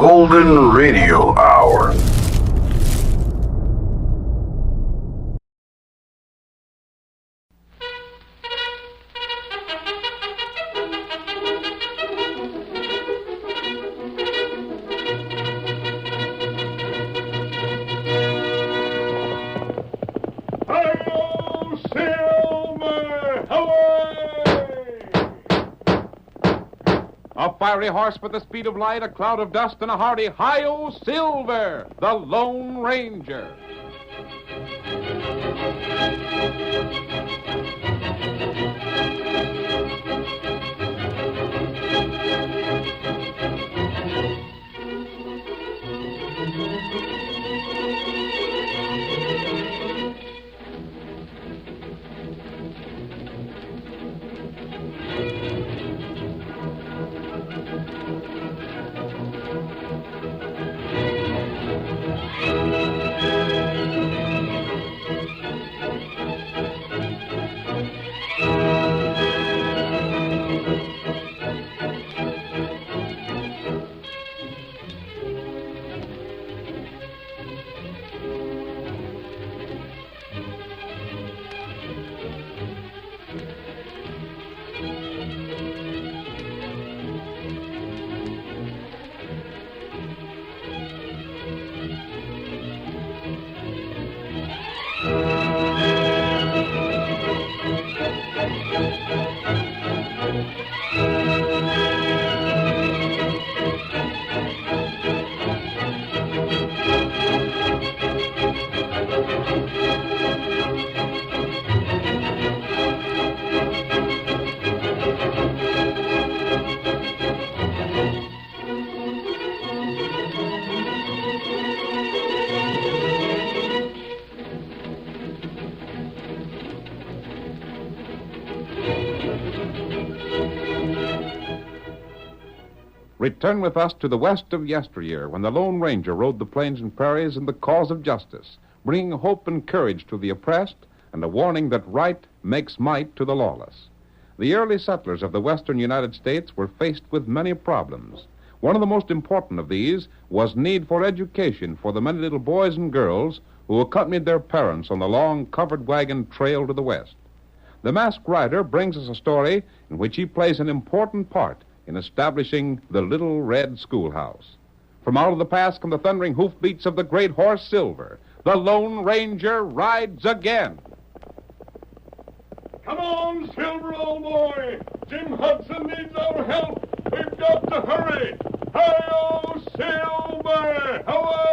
Golden Radio Hour. A fiery horse with the speed of light, a cloud of dust, and a hearty Hi-Yo Silver, the Lone Ranger. Return with us to the west of yesteryear, when the Lone Ranger rode the plains and prairies in the cause of justice, bringing hope and courage to the oppressed and a warning that right makes might to the lawless. The early settlers of the western United States were faced with many problems. One of the most important of these was need for education for the many little boys and girls who accompanied their parents on the long covered wagon trail to the west. The Masked Rider brings us a story in which he plays an important part in establishing the Little Red Schoolhouse. From out of the past come the thundering hoofbeats of the great horse Silver. The Lone Ranger rides again. Come on, Silver, old boy. Jim Hudson needs our help. We've got to hurry. Hi-yo, Silver! Away!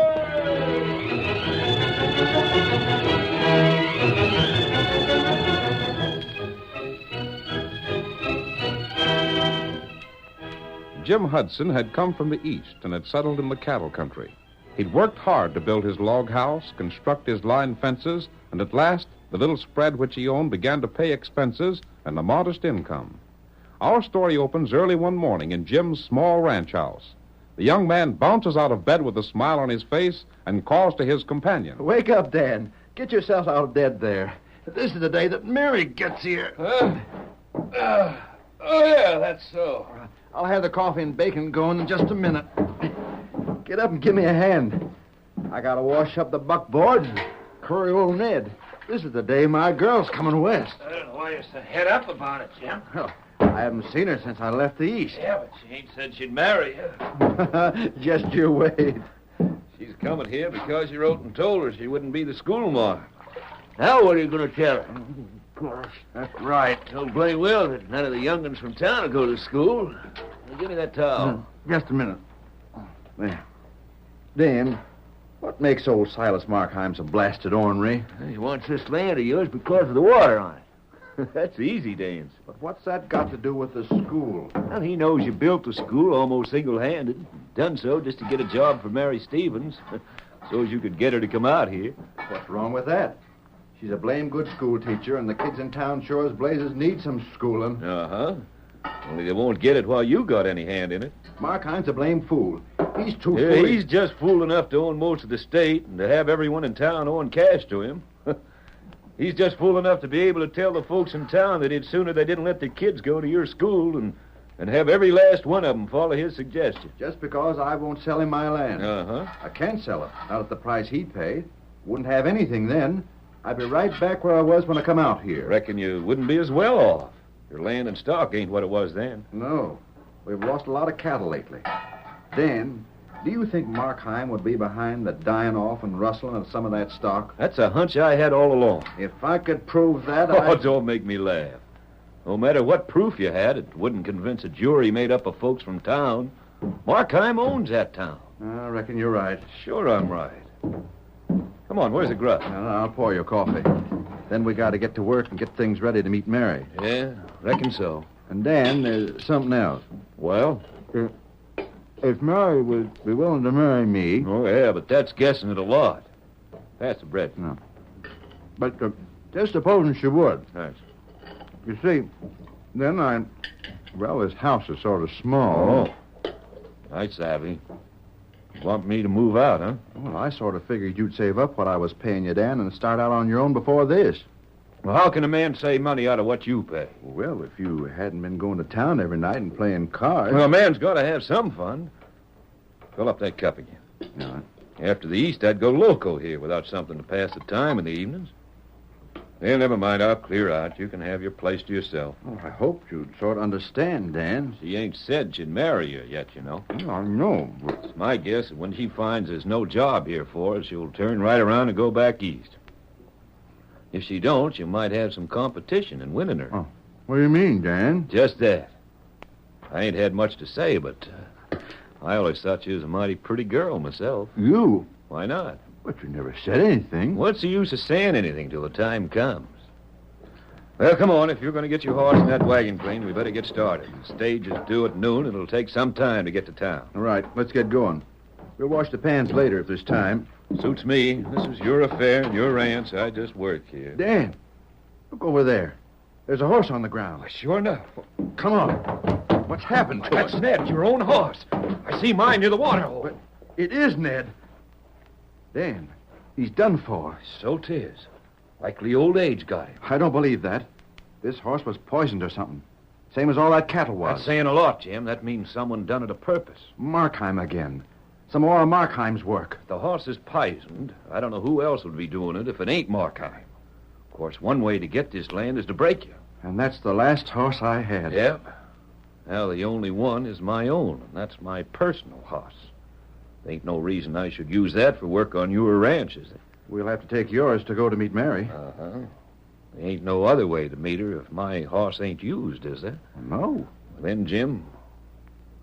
Jim Hudson had come from the east and had settled in the cattle country. He'd worked hard to build his log house, construct his line fences, and at last the little spread which he owned began to pay expenses and a modest income. Our story opens early one morning in Jim's small ranch house. The young man bounces out of bed with a smile on his face and calls to his companion. Wake up, Dan. Get yourself out of bed there. This is the day that Mary gets here. Oh, yeah, that's so. I'll have the coffee and bacon going in just a minute. Get up and give me a hand. I gotta wash up the buckboards and curry old Ned. This is the day my girl's coming west. I don't know why you're so head up about it, Jim. Well, I haven't seen her since I left the east. Yeah, but she ain't said she'd marry you. Just you wait. She's coming here because you wrote and told her she wouldn't be the schoolmarm. Now what are you going to tell her? Gosh, that's right. Don't blame Will that none of the young'uns from town will go to school. Now, give me that towel. Just a minute. There. Dan, what makes old Silas Markheim so blasted ornery? He wants this land of yours because of the water on it. That's easy, Dance. But what's that got to do with the school? Well, he knows you built the school almost single-handed. Done so just to get a job for Mary Stevens, so as you could get her to come out here. What's wrong with that? She's a blame good school teacher, and the kids in town sure as blazes need some schooling. Uh-huh. Only they won't get it while you got any hand in it. Markheim's a blame fool. He's too Yeah, foolish. he's just fool enough to own most of the state and to have everyone in town owing cash to him. He's just fool enough to be able to tell the folks in town that it's sooner they didn't let their kids go to your school and and have every last one of them follow his suggestion. Just because I won't sell him my land. Uh-huh. I can't sell it. Not at the price he'd pay. Wouldn't have anything then. I'd be right back where I was when I come out here. Reckon you wouldn't be as well off. Your land and stock ain't what it was then. No. We've lost a lot of cattle lately. Dan, do you think Markheim would be behind the dying off and rustling of some of that stock? That's a hunch I had all along. If I could prove that, Oh, don't make me laugh. No matter what proof you had, it wouldn't convince a jury made up of folks from town. Markheim owns that town. I reckon you're right. Sure I'm right. Come on, where's the grub? I'll pour you coffee. Then we got to get to work and get things ready to meet Mary. Yeah, reckon so. And Dan, there's something else. Well? If Mary would be willing to marry me... Oh, yeah, but that's guessing it a lot. Pass the bread. No. But just supposing she would. Thanks. You see, then well, this house is sort of small. Oh. I savvy. Want me to move out, huh? Well, I sort of figured you'd save up what I was paying you, Dan, and start out on your own before this. Well, how can a man save money out of what you pay? Well, if you hadn't been going to town every night and playing cards... Well, a man's got to have some fun. Fill up that cup again. No. After the East, I'd go loco here without something to pass the time in the evenings. Well, never mind. I'll clear out. You can have your place to yourself. Oh, I hoped you'd sort of understand, Dan. She ain't said she'd marry you yet, you know. Well, I know, but... It's my guess that when she finds there's no job here for her, she'll turn right around and go back east. If she don't, you might have some competition in winning her. Oh, what do you mean, Dan? Just that. I ain't had much to say, but I always thought she was a mighty pretty girl myself. You? Why not? But you never said anything. What's the use of saying anything till the time comes? Well, come on. If you're going to get your horse and that wagon cleaned, we better get started. The stage is due at noon, and it'll take some time to get to town. All right, let's get going. We'll wash the pans later if there's time. Suits me. This is your affair and your ranch. I just work here. Dan, look over there. There's a horse on the ground. Well, sure enough. Come on. What's happened to That's us? Ned, your own horse. I see mine near the water hole. But it is Ned. Dan, he's done for. So 'tis. Likely old age got him. I don't believe that. This horse was poisoned or something. Same as all that cattle was. That's saying a lot, Jim. That means someone done it a purpose. Markheim again. Some more of Markheim's work. The horse is poisoned. I don't know who else would be doing it if it ain't Markheim. Of course, one way to get this land is to break you. And that's the last horse I had. Yep. Now, the only one is my own, and that's my personal horse. There ain't no reason I should use that for work on your ranch, is there? We'll have to take yours to go to meet Mary. Uh-huh. There ain't no other way to meet her if my horse ain't used, is there? No. Then, Jim,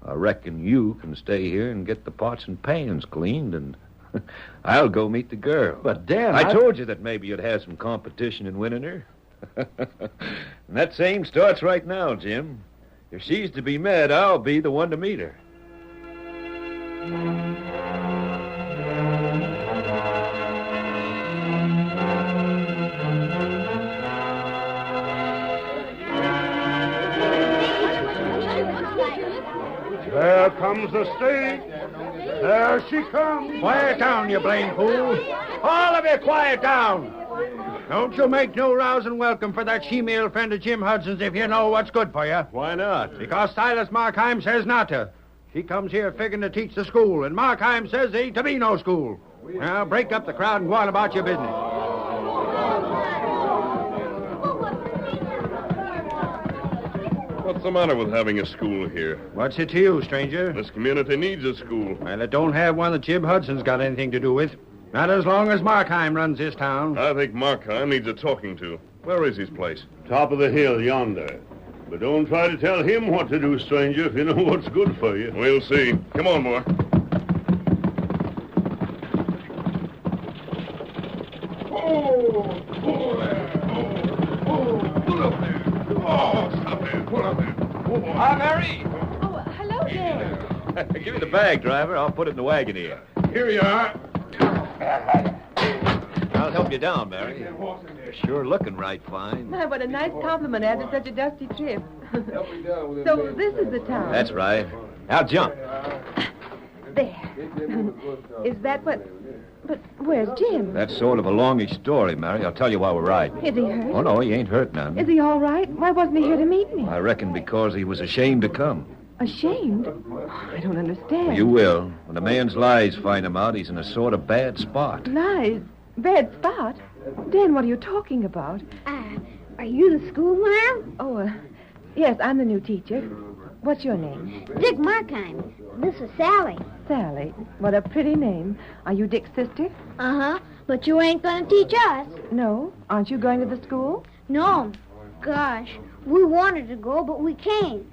I reckon you can stay here and get the pots and pans cleaned, and I'll go meet the girl. But, Dan, I told you that maybe you'd have some competition in winning her. And that same starts right now, Jim. If she's to be met, I'll be the one to meet her. There comes the stage. There she comes. Quiet down, you blame fool. All of you quiet down. Don't you make no rousing welcome for that she-male friend of Jim Hudson's if you know what's good for you. Why not? Because Silas Markheim says not to. She comes here figuring to teach the school, and Markheim says there ain't to be no school. Now, break up the crowd and go on about your business. What's the matter with having a school here? What's it to you, stranger? This community needs a school. Well, it don't have one that Jim Hudson's got anything to do with. Not as long as Markheim runs this town. I think Markheim needs a talking to. Where is his place? Top of the hill yonder. But don't try to tell him what to do, stranger, if you know what's good for you. We'll see. Come on, boy. Oh, there. Oh, pull up there. Oh, stop there. Pull up there. Oh, Hi, Mary. Oh, hello there. Give me the bag, driver. I'll put it in the wagon here. here you are. I'll help you down, Mary. You're sure looking right fine. My, what a nice compliment after such a dusty trip. So this is the town. That's right. Now jump. There. Is that what... But where's Jim? That's sort of a longish story, Mary. I'll tell you while we're riding. Is he hurt? Oh, no, he ain't hurt none. Is he all right? Why wasn't he here to meet me? I reckon because he was ashamed to come. Ashamed? I don't understand. You will. When a man's lies find him out, he's in a sort of bad spot. Lies? Bad spot? Dan, what are you talking about? Are you the schoolmarm? Oh, yes, I'm the new teacher. What's your name? Dick Markheim. This is Sally. Sally. What a pretty name. Are you Dick's sister? Uh-huh. But you ain't gonna teach us. No. Aren't you going to the school? No. Gosh, we wanted to go, but we can't.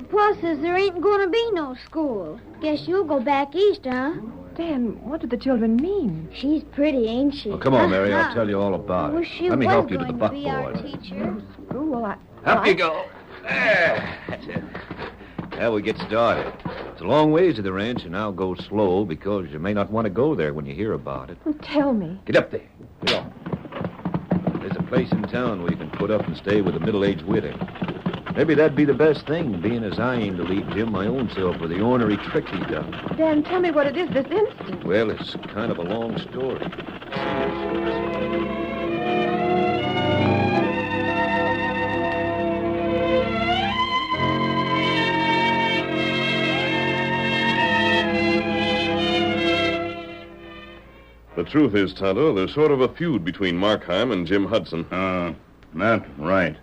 Pa says there ain't gonna be no school. Guess you'll go back east, huh? Dan, what do the children mean? She's pretty, ain't she? Well, come on, Mary. I'll tell you all about Well, it. she Let me was help you to the going to be our buckboard. teacher. School? Up you go. There. That's it. Now we get started. It's a long ways to the ranch, and I'll go slow because you may not want to go there when you hear about it. Well, tell me. Get up there. Get on. There's a place in town where you can put up and stay with a middle-aged widow. Maybe that'd be the best thing, being as I aim to leave Jim my own self for the ornery trick he done. Dan, tell me what it is this instant. Well, it's kind of a long story. The truth is, Tonto, there's sort of a feud between Markheim and Jim Hudson. That's right.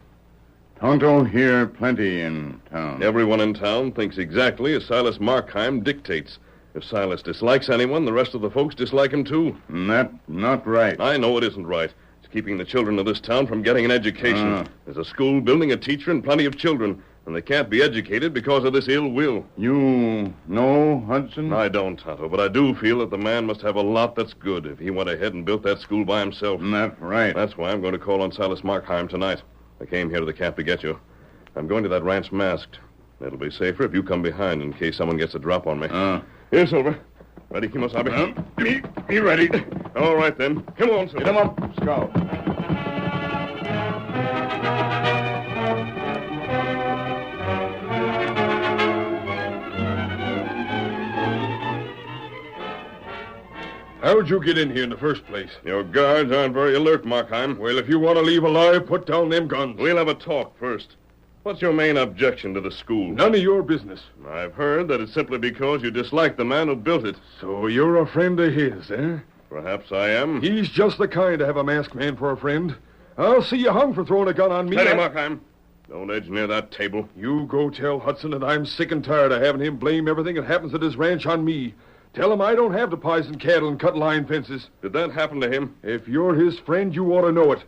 Tonto here plenty in town. Everyone in town thinks exactly as Silas Markheim dictates. If Silas dislikes anyone, the rest of the folks dislike him, too. That's not right. I know it isn't right. It's keeping the children of this town from getting an education. There's a school building, a teacher, and plenty of children. And they can't be educated because of this ill will. You know Hudson? I don't, Tonto, but I do feel that the man must have a lot that's good if he went ahead and built that school by himself. That's right. That's why I'm going to call on Silas Markheim tonight. I came here to the camp to get you. I'm going to that ranch masked. It'll be safer if you come behind in case someone gets a drop on me. Here, Silver. Ready, Kimosabe? Be ready. All right, then. Come on, Silver. Get him up, Scout. How'd you get in here in the first place? Your guards aren't very alert, Markheim. Well, if you want to leave alive, put down them guns. We'll have a talk first. What's your main objection to the school? None of your business. I've heard that it's simply because you dislike the man who built it. So you're a friend of his, eh? Perhaps I am. He's just the kind to have a masked man for a friend. I'll see you hung for throwing a gun on me. Steady, Markheim. Don't edge near that table. You go tell Hudson that I'm sick and tired of having him blame everything that happens at his ranch on me. Tell him I don't have to poison cattle and cut line fences. Did that happen to him? If you're his friend, you ought to know it.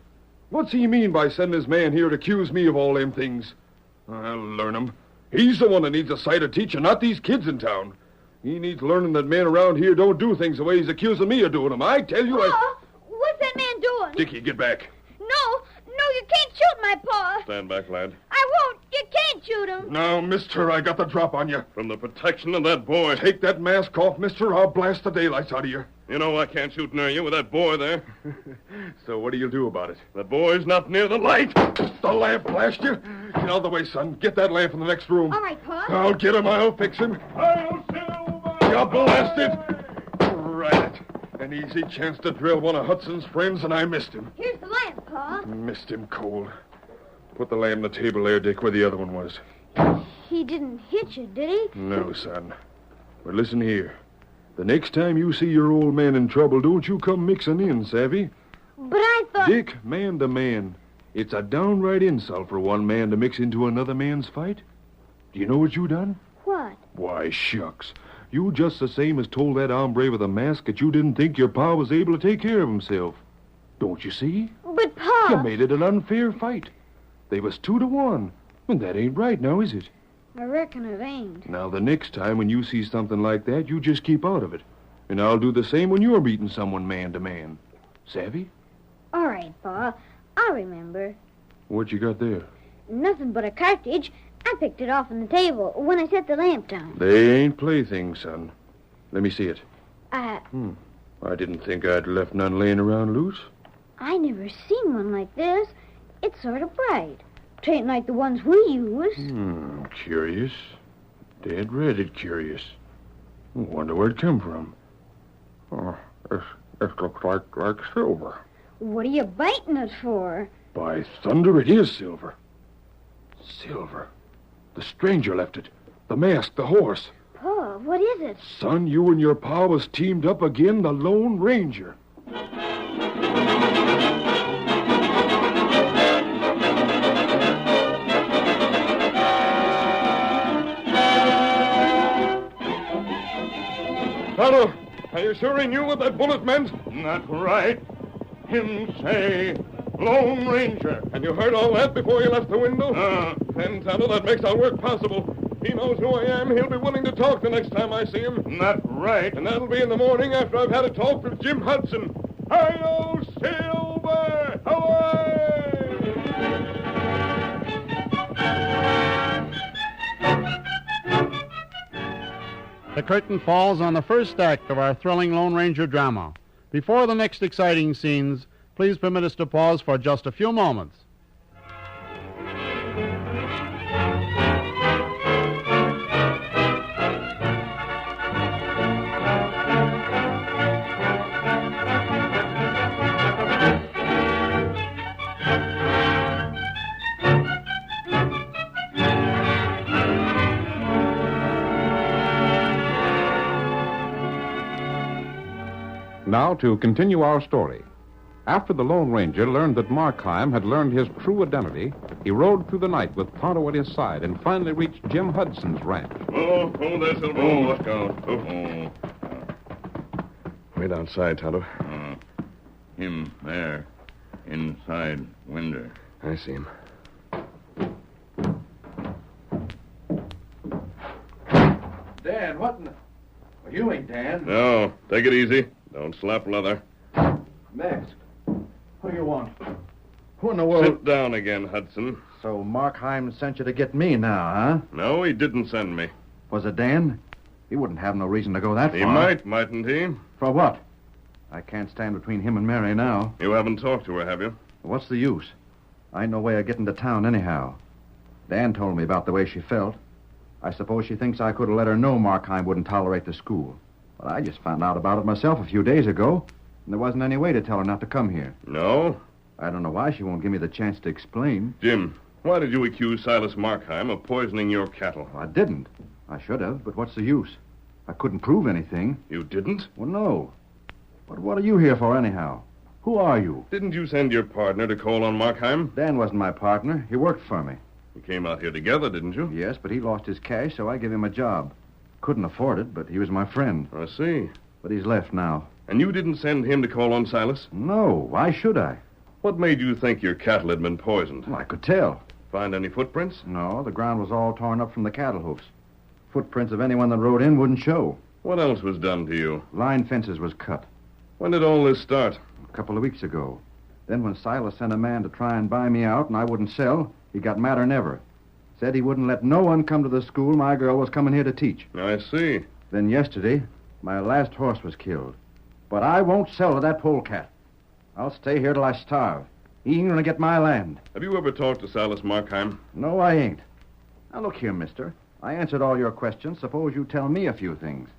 What's he mean by sending his man here to accuse me of all them things? I'll learn him. He's the one that needs a sight of teaching, not these kids in town. He needs learning that men around here don't do things the way he's accusing me of doing them. I tell you, What's that man doing? Dickie, get back. No, you can't shoot my pa. Stand back, lad. I won't. You can't shoot him. Now, mister, I got the drop on you. From the protection of that boy. Take that mask off, mister, or I'll blast the daylights out of you. You know I can't shoot near you with that boy there. So what do you do about it? The boy's not near the light. The lamp blast you? Get out of the way, son. Get that lamp in the next room. All right, Pa. I'll get him. I'll fix him. I'll Silver! You blasted! Right. An easy chance to drill one of Hudson's friends, and I missed him. Here's the lamp, Pa. Missed him cold. Put the lamp on the table there, Dick, where the other one was. He didn't hit you, did he? No, son. But listen here. The next time you see your old man in trouble, don't you come mixing in, savvy? But I thought... Dick, man to man. It's a downright insult for one man to mix into another man's fight. Do you know what you done? What? Why, shucks. You just the same as told that hombre with a mask that you didn't think your pa was able to take care of himself. Don't you see? But, Pa... You made it an unfair fight. They was 2-1. And that ain't right now, is it? I reckon it ain't. Now, the next time when you see something like that, you just keep out of it. And I'll do the same when you're meeting someone man to man. Savvy? All right, Pa. I'll remember. What you got there? Nothing but a cartridge. I picked it off on the table when I set the lamp down. They ain't playthings, son. Let me see it. I didn't think I'd left none laying around loose. I never seen one like this. It's sort of bright. 'Tain't like the ones we use. Curious. Dead-redded curious. Wonder where it came from. Oh, this looks like silver. What are you biting it for? By thunder, it is silver. Silver. The stranger left it. The mask, the horse. Pa, what is it? Son, you and your pa was teamed up again, the Lone Ranger. Tonto, are you sure he knew what that bullet meant? Not right. Him say, Lone Ranger. And you heard all that before you left the window? Then, Tonto, that makes our work possible. He knows who I am. He'll be willing to talk the next time I see him. Not right. And that'll be in the morning after I've had a talk with Jim Hudson. Hi-yo, Silver! Away! The curtain falls on the first act of our thrilling Lone Ranger drama. Before the next exciting scenes, please permit us to pause for just a few moments. Now to continue our story. After the Lone Ranger learned that Markheim had learned his true identity, he rode through the night with Tonto at his side and finally reached Jim Hudson's ranch. Oh, there, Silver. Let's go. Wait outside, Tonto. Him there, inside window. I see him. Dan, what in the... Well, you ain't Dan. No, take it easy. Don't slap leather. Mask. What do you want? Who in the world... Sit down again, Hudson. So Markheim sent you to get me now, huh? No, he didn't send me. Was it Dan? He wouldn't have no reason to go that far. He might, mightn't he? For what? I can't stand between him and Mary now. You haven't talked to her, have you? What's the use? I ain't no way of getting to town anyhow. Dan told me about the way she felt. I suppose she thinks I could have let her know Markheim wouldn't tolerate the school. But I just found out about it myself a few days ago, and there wasn't any way to tell her not to come here. No? I don't know why she won't give me the chance to explain. Jim, why did you accuse Silas Markheim of poisoning your cattle? I didn't. I should have, but what's the use? I couldn't prove anything. You didn't? Well, no. But what are you here for, anyhow? Who are you? Didn't you send your partner to call on Markheim? Dan wasn't my partner. He worked for me. You came out here together, didn't you? Yes, but he lost his cash, so I gave him a job. Couldn't afford it, but he was my friend. I see. But he's left now. And you didn't send him to call on Silas? No. Why should I? What made you think your cattle had been poisoned? Well, I could tell. Find any footprints? No, the ground was all torn up from the cattle hoofs. Footprints of anyone that rode in wouldn't show. What else was done to you? Line fences was cut. When did all this start? A couple of weeks ago. Then when Silas sent a man to try and buy me out and I wouldn't sell, he got madder than ever. Said he wouldn't let no one come to the school my girl was coming here to teach. I see. Then yesterday, my last horse was killed. But I won't sell to that polecat. I'll stay here till I starve. He ain't gonna get my land. Have you ever talked to Silas Markheim? No, I ain't. Now, look here, mister. I answered all your questions. Suppose you tell me a few things.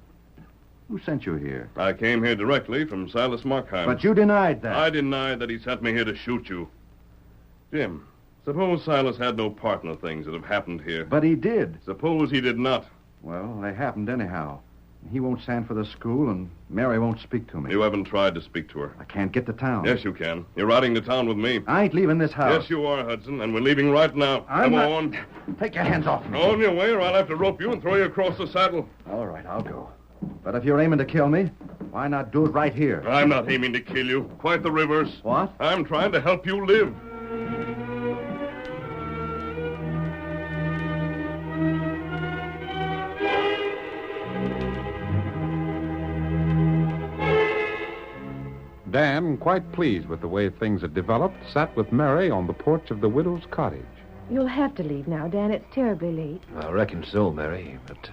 Who sent you here? I came here directly from Silas Markheim. But you denied that. I denied that he sent me here to shoot you. Jim, suppose Silas had no part in the things that have happened here. But he did. Suppose he did not. Well, they happened anyhow. He won't stand for the school, and Mary won't speak to me. You haven't tried to speak to her. I can't get to town. Yes, you can. You're riding to town with me. I ain't leaving this house. Yes, you are, Hudson, and we're leaving right now. I'm Come not... on. Take your hands off me. On your way, or I'll have to rope you and throw you across the saddle. All right, I'll go. But if you're aiming to kill me, why not do it right here? I'm not aiming to kill you. Quite the reverse. What? I'm trying to help you live. Dan, quite pleased with the way things had developed, sat with Mary on the porch of the widow's cottage. You'll have to leave now, Dan. It's terribly late. I reckon so, Mary, but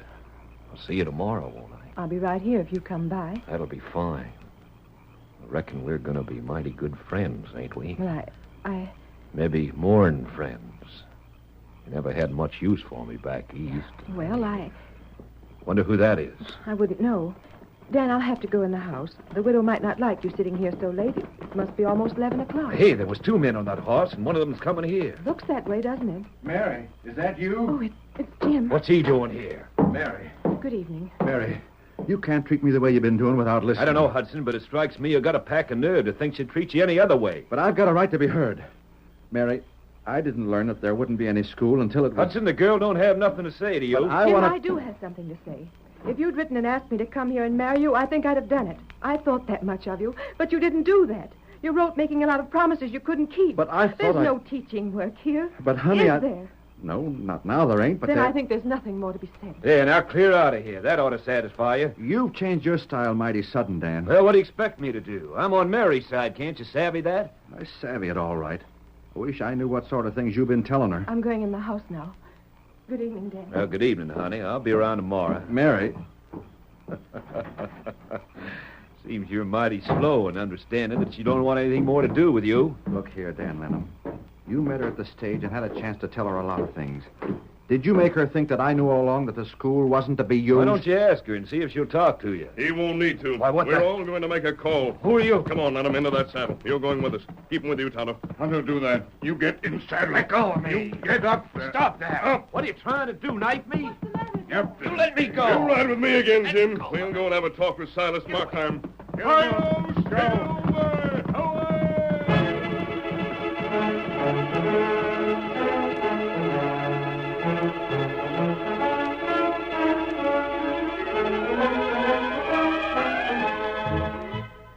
I'll see you tomorrow, won't I? I'll be right here if you come by. That'll be fine. I reckon we're going to be mighty good friends, ain't we? Well, I... Maybe more'n friends. You never had much use for me back east. Well, Wonder who that is. I wouldn't know. Dan, I'll have to go in the house. The widow might not like you sitting here so late. It must be almost 11 o'clock. Hey, there was 2 men on that horse, and one of them's coming here. Looks that way, doesn't it? Mary, is that you? Oh, it's Jim. What's he doing here? Mary. Good evening. Mary, you can't treat me the way you've been doing without listening. I don't know, Hudson, but it strikes me you got a pack of nerve to think she'd treat you any other way. But I've got a right to be heard. Mary, I didn't learn that there wouldn't be any school until it was... Hudson, the girl don't have nothing to say to you. But Jim, I do have something to say. If you'd written and asked me to come here and marry you, I think I'd have done it. I thought that much of you, but you didn't do that. You wrote making a lot of promises you couldn't keep. But I thought There's no teaching work here. But, honey, Is there? No, not now there ain't, but Then there... I think there's nothing more to be said. Yeah, now clear out of here. That ought to satisfy you. You've changed your style mighty sudden, Dan. Well, what do you expect me to do? I'm on Mary's side, can't you savvy that? I savvy it all right. I wish I knew what sort of things you've been telling her. I'm going in the house now. Good evening, Dan. Well, good evening, honey. I'll be around tomorrow. Mary... Seems you're mighty slow in understanding that she don't want anything more to do with you. Look here, Dan Lenham. You met her at the stage and had a chance to tell her a lot of things. Did you make her think that I knew all along that the school wasn't to be used? Why don't you ask her and see if she'll talk to you? He won't need to. Why, what We're the- all going to make a call. Who are you? Come on, let him into that saddle. You're going with us. Keep him with you, Tonto. How to do that? You get in saddle. Let go of me. You get up. Stop that. Up. What are you trying to do, knife me? Yep. You let me go. You ride with me again, Jim. We'll go and have a talk with Silas Markheim.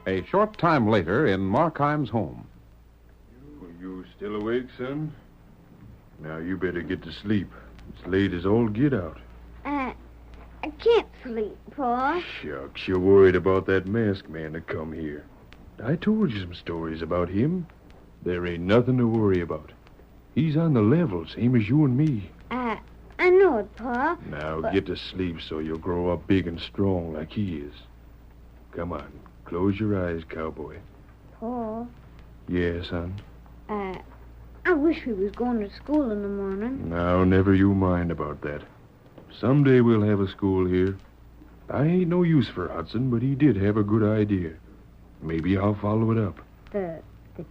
A short time later, in Markheim's home. You still awake, son? Now you better get to sleep. It's late as all get out. I can't sleep, Pa. Shucks, you're worried about that masked man to come here. I told you some stories about him. There ain't nothing to worry about. He's on the level, same as you and me. I know it, Pa. Now get to sleep so you'll grow up big and strong like he is. Come on, close your eyes, cowboy. Pa, Yeah, son? I wish we was going to school in the morning. Now, never you mind about that. Someday we'll have a school here. I ain't no use for Hudson, but he did have a good idea. Maybe I'll follow it up. The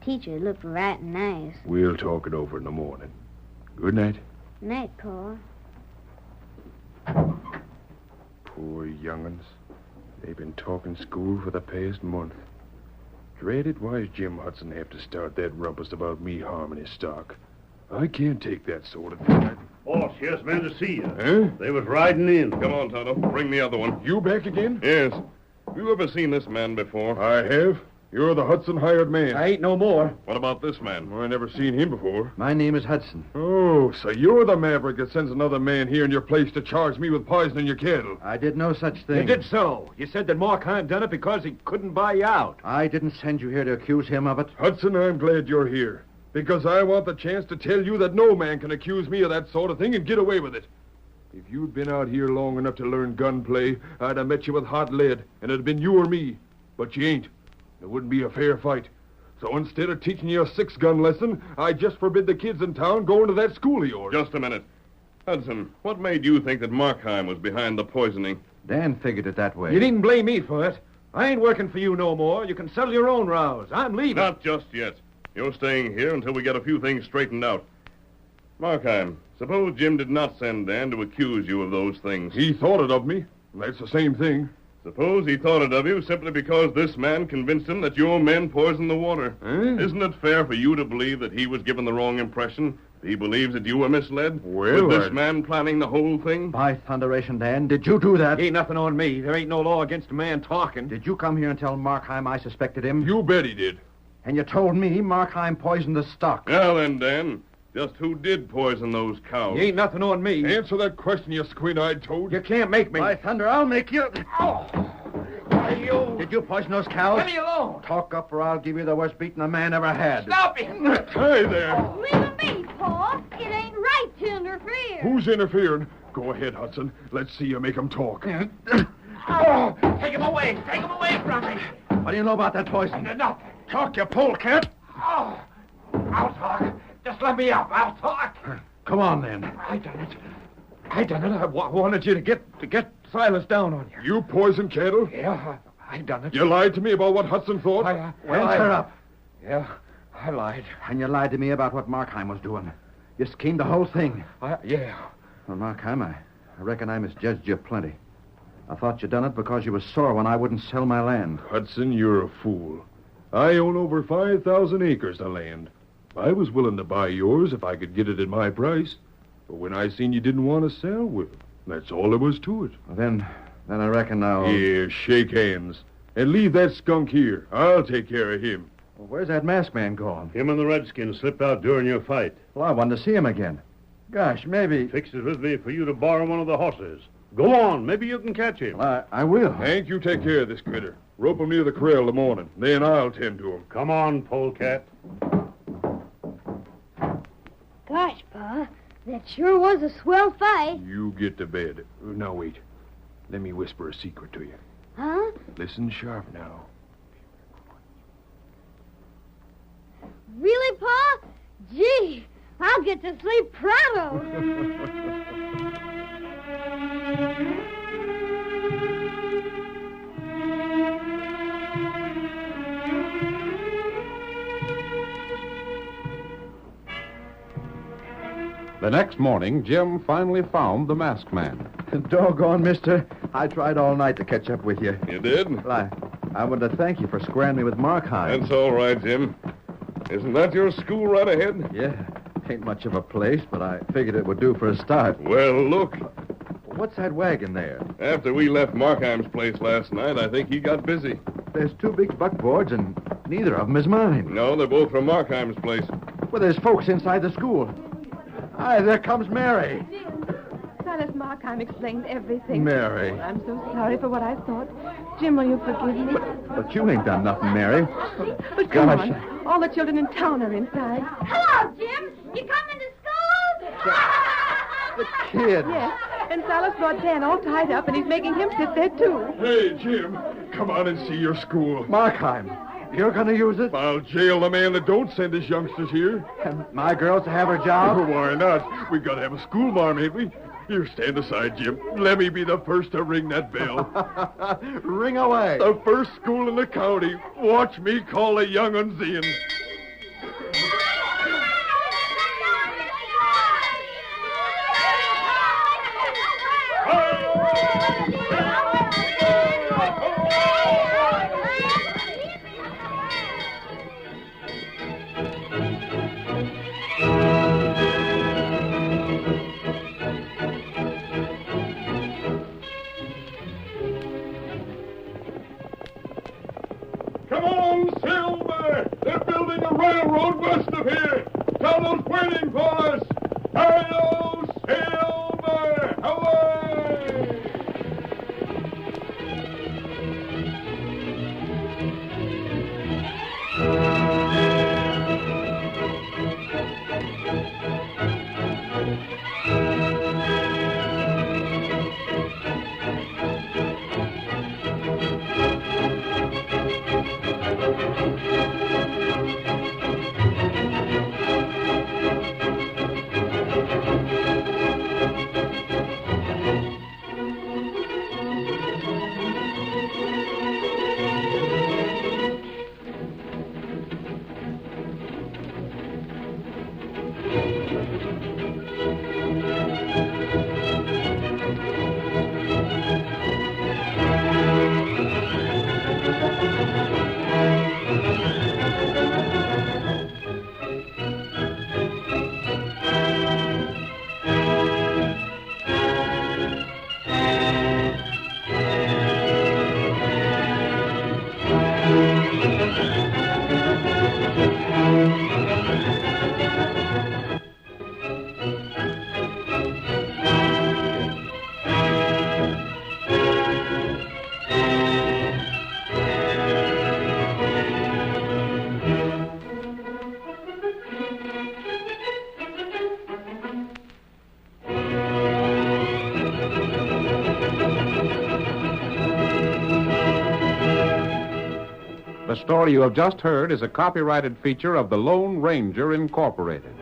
teacher looked right nice. We'll talk it over in the morning. Good night. Night, Pa. Poor young'uns. They've been talking school for the past month. Dread it, why's Jim Hudson have to start that rumpus about me harming his stock? I can't take that sort of thing. Boss, here's men to see you. Huh? They was riding in. Come on, Tonto. Bring the other one. You back again? Yes. Have you ever seen this man before? I have. You're the Hudson hired man. I ain't no more. What about this man? I never seen him before. My name is Hudson. Oh, so you're the maverick that sends another man here in your place to charge me with poisoning your cattle. I did no such thing. You did so. You said that Markheim done it because he couldn't buy you out. I didn't send you here to accuse him of it. Hudson, I'm glad you're here. Because I want the chance to tell you that no man can accuse me of that sort of thing and get away with it. If you'd been out here long enough to learn gunplay, I'd have met you with hot lead, and it'd been you or me. But you ain't. It wouldn't be a fair fight. So instead of teaching you a 6-gun lesson, I just forbid the kids in town going to that school of yours. Just a minute. Hudson, what made you think that Markheim was behind the poisoning? Dan figured it that way. You needn't blame me for it. I ain't working for you no more. You can settle your own rows. I'm leaving. Not just yet. You're staying here until we get a few things straightened out. Markheim, suppose Jim did not send Dan to accuse you of those things. He thought it of me. That's the same thing. Suppose he thought it of you simply because this man convinced him that your men poisoned the water. Isn't it fair for you to believe that he was given the wrong impression? He believes that you were misled? Well, With this man planning the whole thing? By thunderation, Dan, did you do that? Ain't nothing on me. There ain't no law against a man talking. Did you come here and tell Markheim I suspected him? You bet he did. And you told me Markheim poisoned the stock. Now then, Dan, just who did poison those cows? Ain't nothing on me. Answer that question, you squint-eyed toad. You can't make me. By thunder, I'll make you. Did you poison those cows? Leave me alone. Talk up or I'll give you the worst beating a man ever had. Stop him. Hey there. Leave me, Pa. It ain't right to interfere. Who's interfering? Go ahead, Hudson. Let's see you make him talk. Oh, take him away. Take him away from me. What do you know about that poison? Nothing. Talk, you polecat. Oh, I'll talk. Just let me up. I'll talk. Come on, then. I done it. I wanted you to get Silas down on you. You poisoned Candle? Yeah, I done it. You lied to me about what Hudson thought? Answer up. Yeah, I lied. And you lied to me about what Markheim was doing. You schemed the whole thing. Yeah. Well, Markheim, I reckon I misjudged you plenty. I thought you done it because you was sore when I wouldn't sell my land. Hudson, you're a fool. I own over 5,000 acres of land. I was willing to buy yours if I could get it at my price. But when I seen you didn't want to sell, well, that's all there was to it. Well, then I reckon I'll... Here, shake hands. And leave that skunk here. I'll take care of him. Well, where's that masked man going? Him and the Redskin slipped out during your fight. Well, I wanted to see him again. Gosh, maybe... Fixes with me for you to borrow one of the horses. Go on. Maybe you can catch him. Well, I will. Hank, you take care of this critter. Rope him near the corral in the morning. Then I'll tend to him. Come on, polecat. Gosh, Pa, that sure was a swell fight. You get to bed. Now, wait. Let me whisper a secret to you. Huh? Listen sharp now. Really, Pa? Gee, I'll get to sleep pronto. The next morning, Jim finally found the masked man. Doggone, mister. I tried all night to catch up with you. You did? Well, I wanted to thank you for squaring me with Markheim. That's all right, Jim. Isn't that your school right ahead? Yeah. Ain't much of a place, but I figured it would do for a start. Well, look. What's that wagon there? After we left Markheim's place last night, I think he got busy. There's 2 big buckboards, and neither of them is mine. No, they're both from Markheim's place. Well, there's folks inside the school. Hi, there comes Mary. Silas Markheim explained everything. Mary. Oh, I'm so sorry for what I thought. Jim, will you forgive me? But you ain't done nothing, Mary. But come Gosh. on. All the children in town are inside. Hello, Jim. You coming to school? The kid. Yes. And Silas brought Dan all tied up, and he's making him sit there, too. Hey, Jim. Come on and see your school. Markheim, you're going to use it? I'll jail the man that don't send his youngsters here. And my girls to have her job? Why not? We got to have a school marm, ain't we? Here, stand aside, Jim. Let me be the first to ring that bell. Ring away. The first school in the county. Watch me call the young uns in. Come on, Silver! They're building a railroad west of here! Tell those waiting for us! Hi-yo, Silver! Away! The story you have just heard is a copyrighted feature of the Lone Ranger Incorporated.